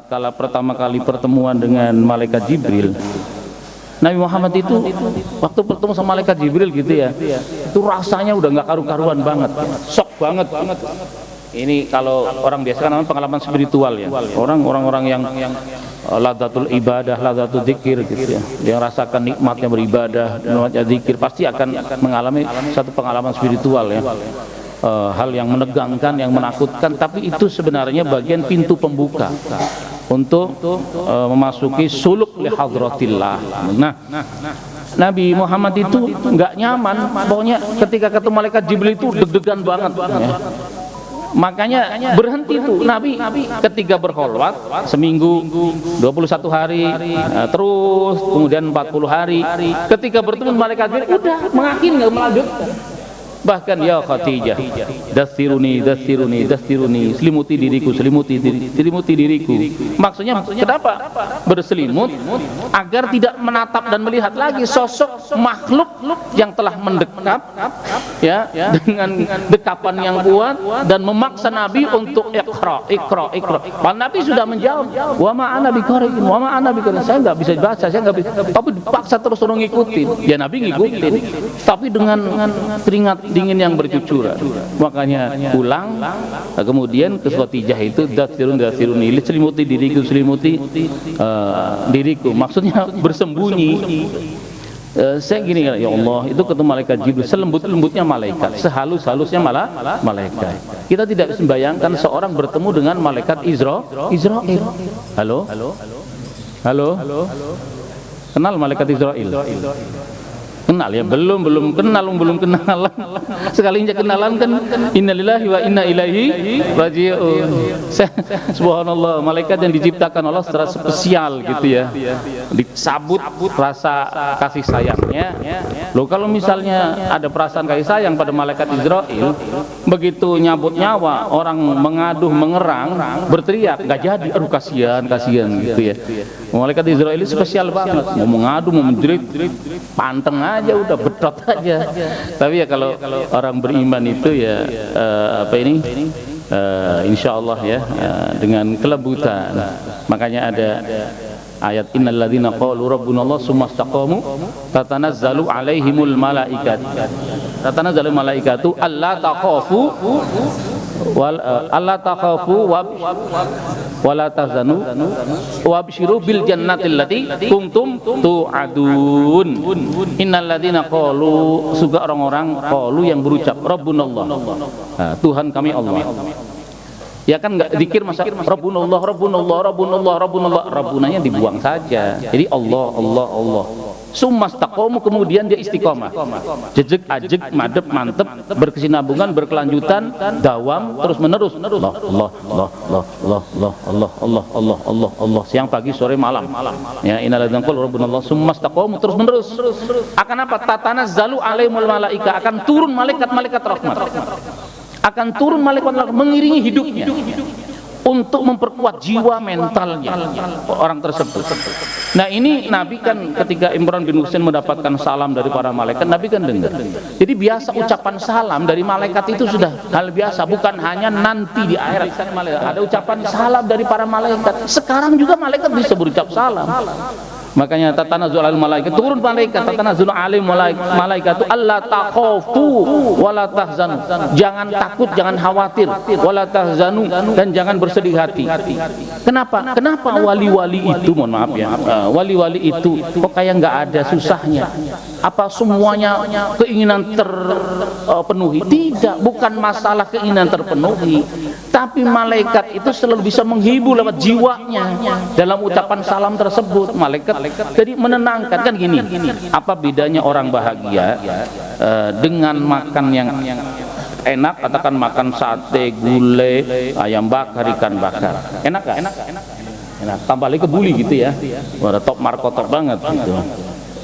tatkala pertama kali pertemuan dengan malaikat Jibril, Nabi Muhammad itu waktu bertemu sama malaikat Jibril gitu ya, itu rasanya udah nggak karu-karuan banget, shock banget. Ini kalau orang biasa kan namanya pengalaman spiritual ya, orang-orang yang ladatul ibadah, ladatul zikir gitu ya, yang rasakan nikmatnya beribadah, nikmatnya zikir, pasti akan mengalami satu pengalaman spiritual ya. Hal yang menegangkan, yang menakutkan, tapi itu sebenarnya bagian pintu pembuka untuk memasuki suluk li hadratillah. Nah, Nabi Muhammad itu nggak nyaman, pokoknya ketika ketemu malaikat Jibril itu deg-degan banget ya. Makanya berhenti tuh Nabi ketika berkholwat seminggu 21 hari, terus kemudian 40 hari, ketika bertemu malaikat Jibril udah mengakhiri, nggak melanjutkan. Bahkan ya Khadijah, dastiruni, selimuti diriku, selimuti diriku. Maksudnya kenapa berselimut? Agar tidak menatap dan melihat lagi sosok makhluk yang telah mendekat ya, dengan dekapan yang kuat dan memaksa Nabi untuk ikra. Padahal Nabi sudah menjawab, wa ma ana biqari'in, saya nggak bisa baca, saya nggak bisa, tapi dipaksa terus ngikutin. Ya Nabi ngikutin, tapi dengan keringat dingin yang bercucuran. Makanya pulang, kemudian ke Khadijah itu dastiruni, selimuti diriku, diriku. Maksudnya bersembunyi. Saya gini ya Allah, itu ketemu malaikat Jibril, selembut-lembutnya malaikat, sehalus-halusnya malaikat. Kita tidak bisa membayangkan seorang bertemu dengan malaikat Israel. Halo? Kenal malaikat Israel? Kenal ya? Belum kenal. Sekalinya kenalan kan innalillahi wa inna ilaihi raji'un. Subhanallah, malaikat yang diciptakan Allah secara spesial gitu ya, disabut rasa kasih sayangnya. Loh, kalau misalnya ada perasaan kasih sayang pada malaikat Israel, begitu nyabut nyawa, orang mengaduh, mengerang, berteriak, nggak jadi, aduh kasihan gitu ya. Malaikat Israel ini spesial banget, mau mengadu, mau menjerit, panteng aja, udah bedot aja. Tapi ya kalau orang beriman itu ya insya Allah ya, dengan kelembutan. Makanya ada ayat innal ladzina qalu rabbunallah tsumma istaqamu tatanazzalu alaihimul malaikatu alla takhafu wala tahzanu wabshiru bil jannati allati kuntum tu'adun. Innal ladzina qalu, juga orang-orang qalu yang berucap rabbunallah, Tuhan kami Allah. Ya kan nggak zikir masa rabbunallah, rabbunanya dibuang saja. Jadi Allah. Sumastaqomu, kemudian dia istiqomah, jejek ajek, madep mantep, berkesinambungan, berkelanjutan, dawam terus menerus. Allah, siang pagi sore malam. Ya, innalladzina qalu rabbunallah sumastaqomu, terus menerus. Akan apa? Tatanazzalu alaihimul malaika, akan turun malaikat rahmat. Akan turun malaikat mengiringi hidupnya untuk memperkuat jiwa mentalnya orang tersebut. Nah, ini Nabi kan ketika Imran bin Husain mendapatkan salam dari para malaikat, Nabi kan dengar. Jadi biasa ucapan salam dari malaikat itu sudah hal biasa, bukan hanya nanti di akhirat ada ucapan salam dari para malaikat. Sekarang juga malaikat bisa berucap salam. Makanya tatanazzul alal malaikat, turun malaikat, tatanazzul alal malaikatu alla takhafu wala tahzanu, jangan takut, jangan khawatir, wala tahzanu, dan jangan bersedih hati. Kenapa wali-wali itu, mohon maaf ya, wali-wali itu kok kayak nggak ada susahnya? Apa semuanya keinginan terpenuhi? Tidak, bukan masalah keinginan terpenuhi, tapi malaikat itu selalu bisa menghibur lewat jiwanya dalam ucapan salam tersebut. Malaikat jadi menenangkan. Kan gini, apa bedanya orang bahagia dengan makan yang enak, katakan makan sate, gulai, ayam bakar, ikan bakar, enak gak? Enak, tambah lagi kebuli gitu ya, udah top markotok banget gitu.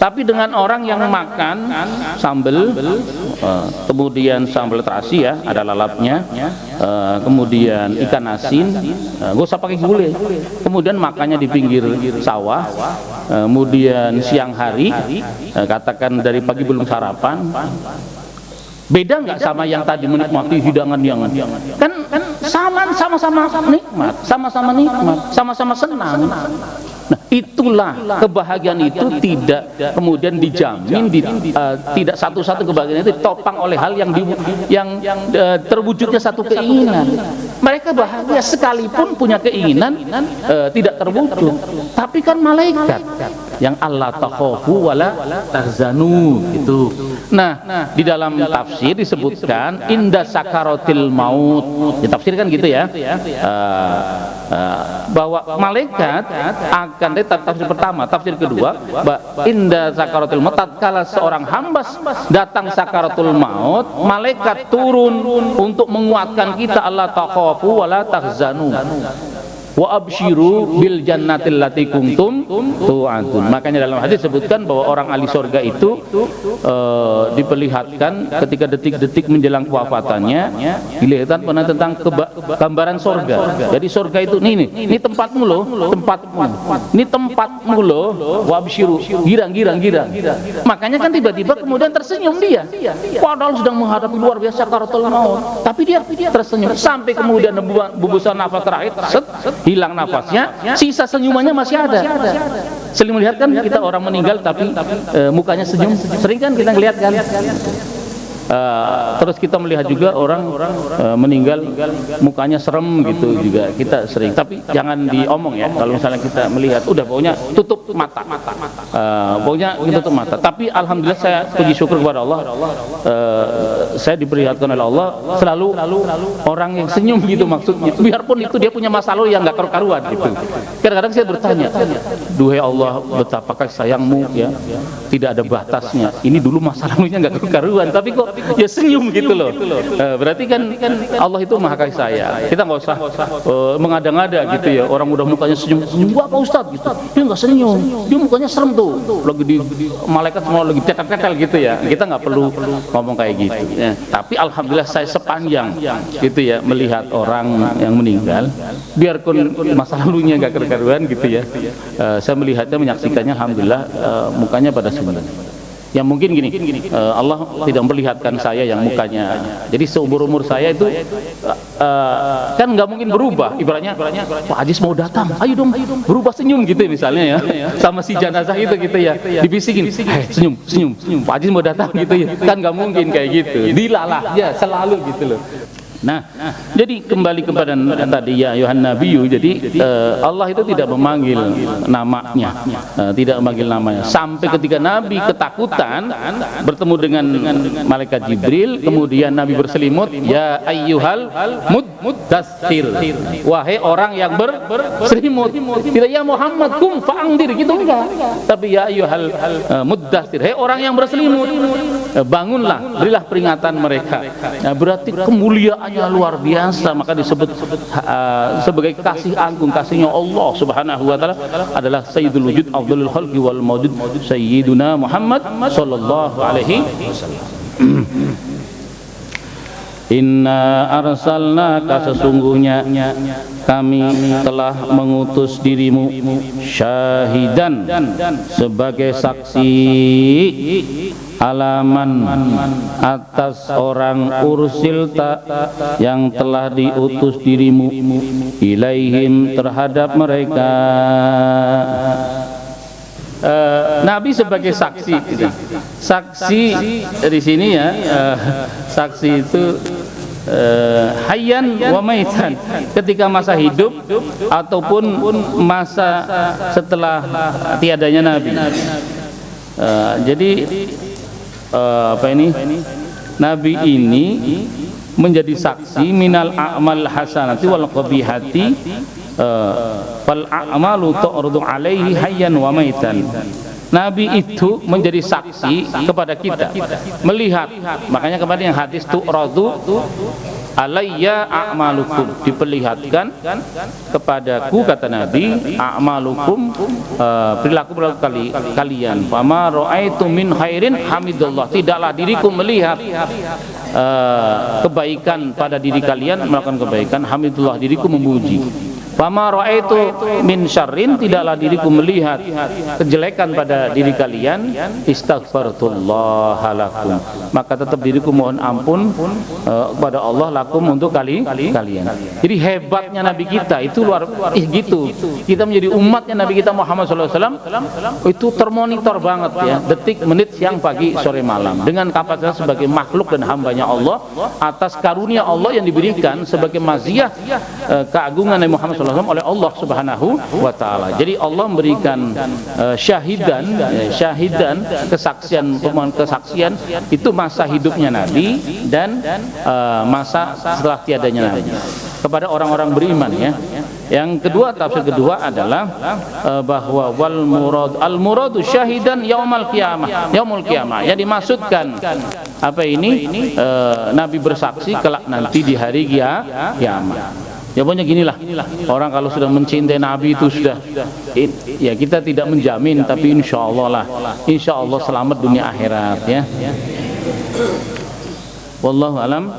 Tapi dengan orang yang makan sambal, kemudian sambal terasi ya, ada lalapnya, kemudian ikan asin, gak usah pakai gulai, kemudian makannya di pinggir sawah, kemudian siang hari, katakan dari pagi belum sarapan, Beda nggak sama yang tadi menikmati hidangan yang kan sama-sama nikmat, sama-sama senang. Nah, itulah kebahagiaan itu tidak kemudian dijamin, tidak satu-satu kebahagiaan itu ditopang oleh hal yang terwujudnya satu keinginan. Mereka bahagia sekalipun punya keinginan tidak terwujud. Tapi kan malaikat yang Allah takhafu wala tahzanu itu. Nah, di dalam tafsir disebutkan inda sakaratil maut. Ya, tafsir kan gitu ya. Bahwa malaikat akan dari tafsir pertama, tafsir kedua, inda sakaratul maut, tatkala seorang hamba datang sakaratul maut, malaikat turun untuk menguatkan kita, Allah takhafu wala tahzanu wa absyiru bil jannatil lati kuntum tu'adun. Makanya dalam hadis disebutkan bahwa orang ahli surga itu diperlihatkan ketika detik-detik menjelang kewafatannya, dilihatkan pernah tentang gambaran surga. Jadi surga itu ini tempatmu loh, ini tempatmu loh, wa absyiru, girang. Makanya kan tiba-tiba kemudian tersenyum dia, padahal sedang menghadapi luar biasa sakaratul maut, tapi dia tersenyum sampai kemudian hembusan nafas terakhir, hilang nafasnya, sisa senyumannya masih ada. Sering melihat kan kita orang meninggal tapi mukanya senyum, sering kan kita lihat kan. Terus kita melihat juga orang meninggal mukanya serem gitu juga kita sering. Tapi jangan diomong ya, kalau misalnya kita melihat udah pokoknya tutup mata, pokoknya kita tutup mata. Tapi alhamdulillah saya puji syukur kepada Allah, saya diperlihatkan oleh Allah selalu orang yang senyum gitu maksudnya, biarpun itu dia punya masa lalu yang nggak karu-karuan gitu. Kadang-kadang saya bertanya, duhai Allah, betapa kasih sayangmu ya, tidak ada batasnya. Ini dulu masa lalunya nggak karu-karuan, tapi kok ya senyum gitu loh. Berarti kan Allah itu maha kasih sayang. Kita nggak usah mengada-ngada gitu ya. Orang udah mukanya senyum apa Ustaz gitu, dia nggak senyum, dia mukanya serem tuh, lagi di malaikat semua lagi tetel-tetel gitu ya. Kita nggak perlu ngomong kayak gitu ya. Tapi alhamdulillah saya sepanjang gitu ya melihat orang yang meninggal, biarpun masa lalunya nggak karu-karuan gitu ya, saya melihatnya, menyaksikannya, alhamdulillah mukanya pada senyum. Yang mungkin gini, Allah tidak memperlihatkan saya yang mukanya, jadi seumur-umur saya itu kan nggak mungkin berubah. Ibaratnya Pak Ajis mau datang, ayo dong berubah senyum gitu misalnya ya, sama si jenazah itu gitu ya, dibisikin, senyum, Pak Ajis mau datang gitu ya, kan nggak mungkin kayak gitu, dilalah ya selalu gitu loh. Nah, jadi kembali kepada tadi ya Yohan Nabiyu. Jadi Allah itu tidak memanggil namanya, tidak memanggil namanya. Sampai ketika Nabi ketakutan bertemu dengan malaikat Jibril, kemudian Nabi berselimut, ya ayyuhal muddatsir, wahai orang yang berselimut. Tidak ya Muhammad kum fa'angdir gitu enggak, tapi ya ayyuhal muddatsir, hei orang yang berselimut, bangunlah, berilah peringatan mereka. Nah, berarti kemuliaan luar biasa, maka disebut sebagai kasih agung, kasihnya Allah Subhanahu wa taala adalah sayyidul wujud, afdhalul khalqi wal mawjud, sayyiduna Muhammad sallallahu alaihi wasallam. Inna arsalnaka, sesungguhnya kami telah mengutus dirimu, syahidan, sebagai saksi, alaman, atas orang ursilta, yang telah diutus dirimu, ilaihim, terhadap mereka. Nabi sebagai saksi gitu. Saksi di sini ya, saksi itu hayyan wa maitan, ketika masa hidup ataupun masa setelah tiadanya Nabi. Jadi apa ini? Nabi ini menjadi saksi minal a'mal hasanati wal qabihati, fal a'malu tu'radu alaihi hayyan wa maitan. Nabi itu menjadi saksi kepada kita, melihat. Makanya kemarin yang hadis tu'radu alayya a'malukum, diperlihatkan kepadaku, kata Nabi, a'malukum, perilaku kalian. Fama ra'aitu min khairin hamidullah, tidaklah diriku melihat kebaikan pada diri kalian, melakukan kebaikan, hamidullah, diriku memuji. Fama ra'aitu min syarrin, tidaklah diriku melihat kejelekan pada diri kalian, istaghfartullah lakum, maka tetap diriku mohon ampun kepada Allah lakum untuk kalian. Jadi hebatnya Nabi kita itu luar gitu. Kita menjadi umatnya Nabi kita Muhammad SAW itu termonitor banget ya, detik, menit, siang, pagi, sore, malam, dengan kapasitas sebagai makhluk dan hambanya Allah atas karunia Allah yang diberikan sebagai maziyah keagungan Nabi Muhammad SAW oleh Allah Subhanahu wa taala. Jadi Allah memberikan syahidan kesaksian itu masa hidupnya Nabi dan masa setelah tiadanya Nabi kepada orang-orang beriman ya. Yang kedua, tafsir kedua adalah bahwa al muradu syahidan yaumul qiyamah. Yang dimaksudkan apa ini? Nabi bersaksi kelak nanti di hari kiamat. Ya pokoknya ginilah, orang kalau sudah mencintai Nabi itu sudah, ya kita tidak menjamin, tapi insya Allah selamat dunia akhirat ya. Wallahu alam.